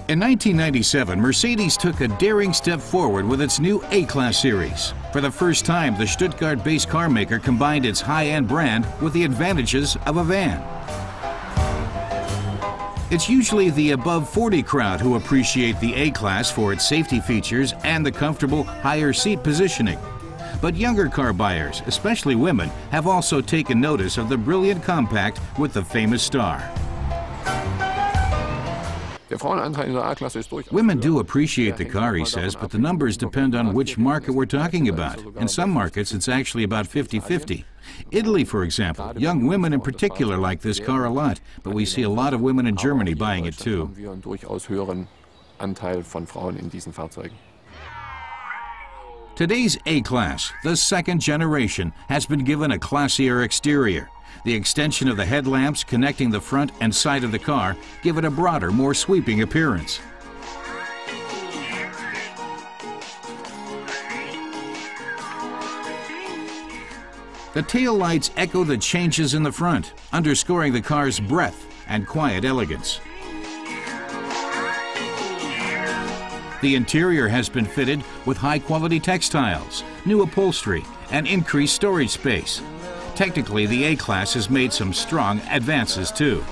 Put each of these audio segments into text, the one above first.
In 1997, Mercedes took a daring step forward with its new A-Class series. For the first time, the Stuttgart-based carmaker combined its high-end brand with the advantages of a van. It's usually the above 40 crowd who appreciate the A-Class for its safety features and the comfortable, higher seat positioning. But younger car buyers, especially women, have also taken notice of the brilliant compact with the famous star. Women do appreciate the car, he says, but the numbers depend on which market we're talking about. In some markets, it's actually about 50-50. Italy, for example, young women in particular like this car a lot, but we see a lot of women in Germany buying it too. Today's A-Class, the second generation, has been given a classier exterior. The extension of the headlamps connecting the front and side of the car give it a broader, more sweeping appearance. The tail lights echo the changes in the front, underscoring the car's breadth and quiet elegance. The interior has been fitted with high-quality textiles, new upholstery, and increased storage space. Technically, the A-Class has made some strong advances too.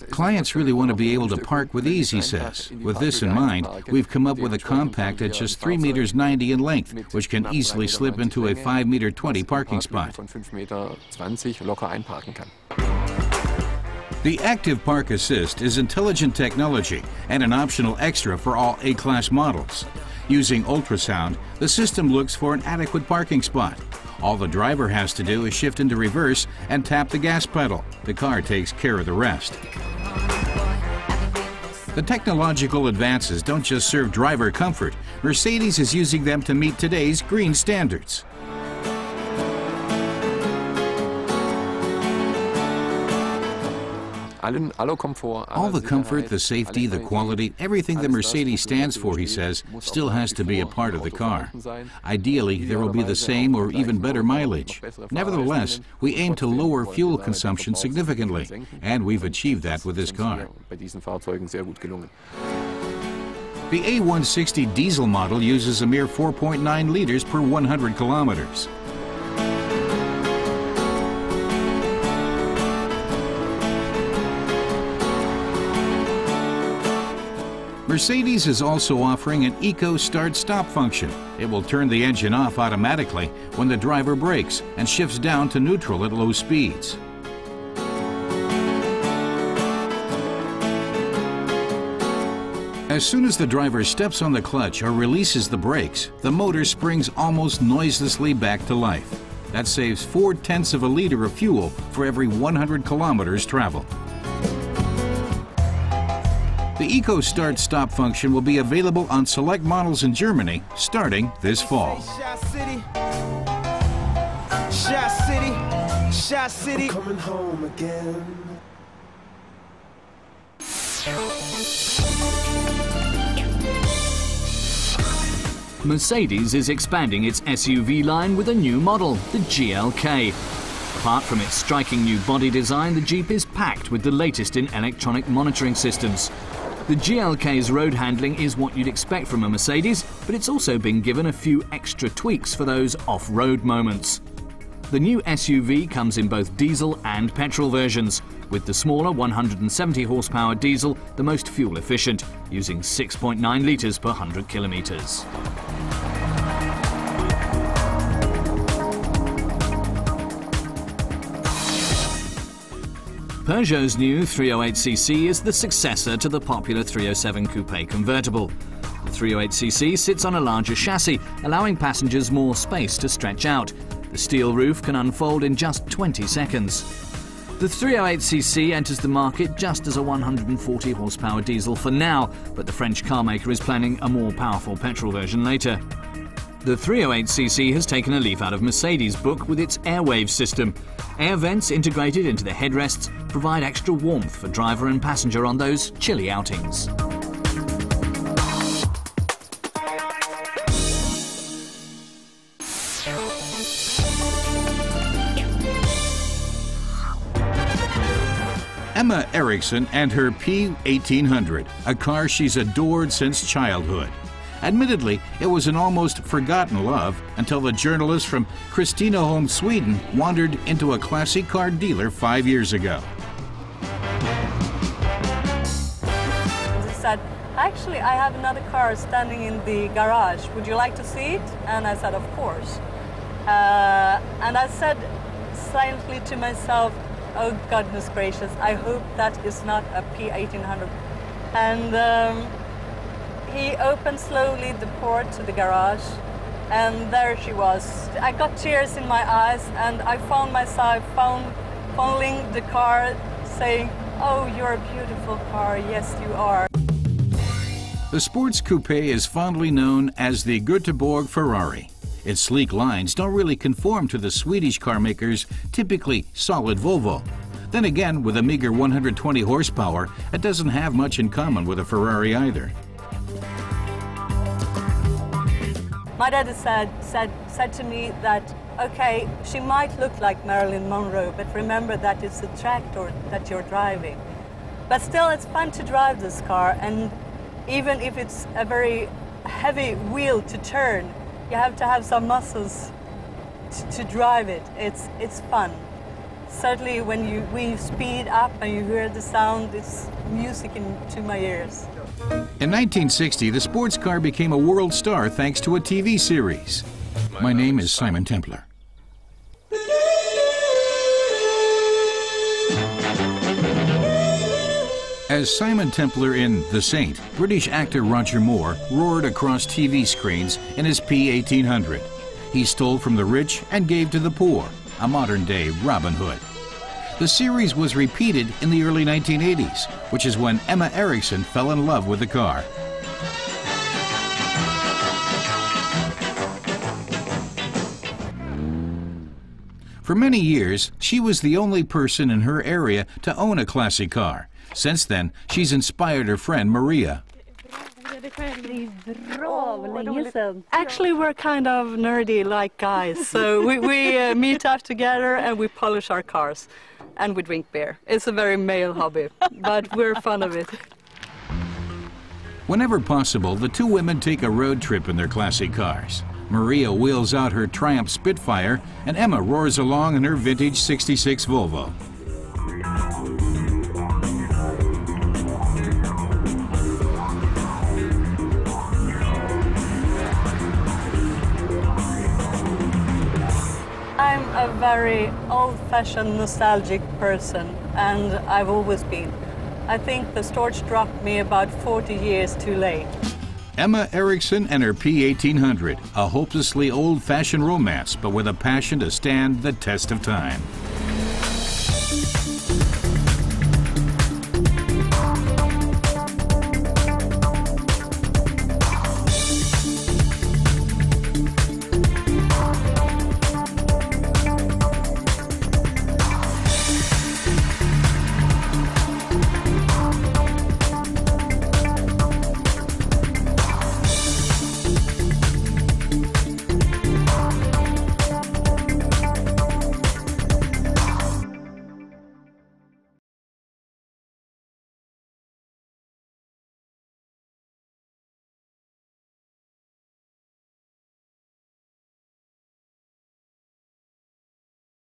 Clients really want to be able to park with ease, he says. With this in mind, we've come up with a compact at just 3.90 meters in length, which can easily slip into a 5.20 meter parking spot. The Active Park Assist is intelligent technology and an optional extra for all A-Class models. Using ultrasound, the system looks for an adequate parking spot. All the driver has to do is shift into reverse and tap the gas pedal. The car takes care of the rest. The technological advances don't just serve driver comfort. Mercedes is using them to meet today's green standards. All the comfort, the safety, the quality, everything that Mercedes stands for, he says, still has to be a part of the car. Ideally, there will be the same or even better mileage. Nevertheless, we aim to lower fuel consumption significantly, and we've achieved that with this car. The A160 diesel model uses a mere 4.9 liters per 100 kilometers. Mercedes is also offering an Eco Start-Stop function. It will turn the engine off automatically when the driver brakes and shifts down to neutral at low speeds. As soon as the driver steps on the clutch or releases the brakes, the motor springs almost noiselessly back to life. That saves 0.4 of a liter of fuel for every 100 kilometers traveled. The Eco Start-Stop function will be available on select models in Germany starting this fall. Coming home again. Mercedes is expanding its SUV line with a new model, the GLK. Apart from its striking new body design, the Jeep is packed with the latest in electronic monitoring systems. The GLK's road handling is what you'd expect from a Mercedes, but it's also been given a few extra tweaks for those off-road moments. The new SUV comes in both diesel and petrol versions, with the smaller 170 horsepower diesel the most fuel efficient, using 6.9 litres per 100 kilometres. Peugeot's new 308cc is the successor to the popular 307 Coupe Convertible. The 308cc sits on a larger chassis, allowing passengers more space to stretch out. The steel roof can unfold in just 20 seconds. The 308cc enters the market just as a 140 horsepower diesel for now, but the French carmaker is planning a more powerful petrol version later. The 308cc has taken a leaf out of Mercedes' book with its Airwave system. Air vents integrated into the headrests provide extra warmth for driver and passenger on those chilly outings. Emma Eriksson and her P1800, a car she's adored since childhood. Admittedly, it was an almost forgotten love until the journalist from Kristineholm, Sweden, wandered into a classic car dealer 5 years ago. He said, actually, I have another car standing in the garage. Would you like to see it? And I said, of course. And I said silently to myself, oh goodness gracious, I hope that is not a P1800. And he opened slowly the port to the garage, and there she was. I got tears in my eyes, and I found myself fondling the car, saying, oh, you're a beautiful car, yes you are. The sports coupe is fondly known as the Göteborg Ferrari. Its sleek lines don't really conform to the Swedish carmaker's typically solid Volvo. Then again, with a meager 120 horsepower, it doesn't have much in common with a Ferrari either. My daddy said to me that, okay, she might look like Marilyn Monroe, but remember that it's a tractor that you're driving. But still, it's fun to drive this car, and even if it's a very heavy wheel to turn, you have to have some muscles to drive it. It's fun. Certainly when you speed up and you hear the sound, it's music to my ears. In 1960, the sports car became a world star thanks to a TV series. My name is Simon Templar. As Simon Templar in The Saint, British actor Roger Moore roared across TV screens in his P1800. He stole from the rich and gave to the poor, a modern-day Robin Hood. The series was repeated in the early 1980s, which is when Emma Eriksson fell in love with the car. For many years, she was the only person in her area to own a classic car. Since then, she's inspired her friend Maria. Actually, we're kind of nerdy-like guys, so we meet up together and we polish our cars. And we drink beer. It's a very male hobby, but we're fond of it. Whenever possible, the two women take a road trip in their classic cars. Maria wheels out her Triumph Spitfire, and Emma roars along in her vintage '66 Volvo. I'm a very old-fashioned, nostalgic person, and I've always been. I think the storage dropped me about 40 years too late. Emma Eriksson and her P1800, a hopelessly old-fashioned romance, but with a passion to stand the test of time.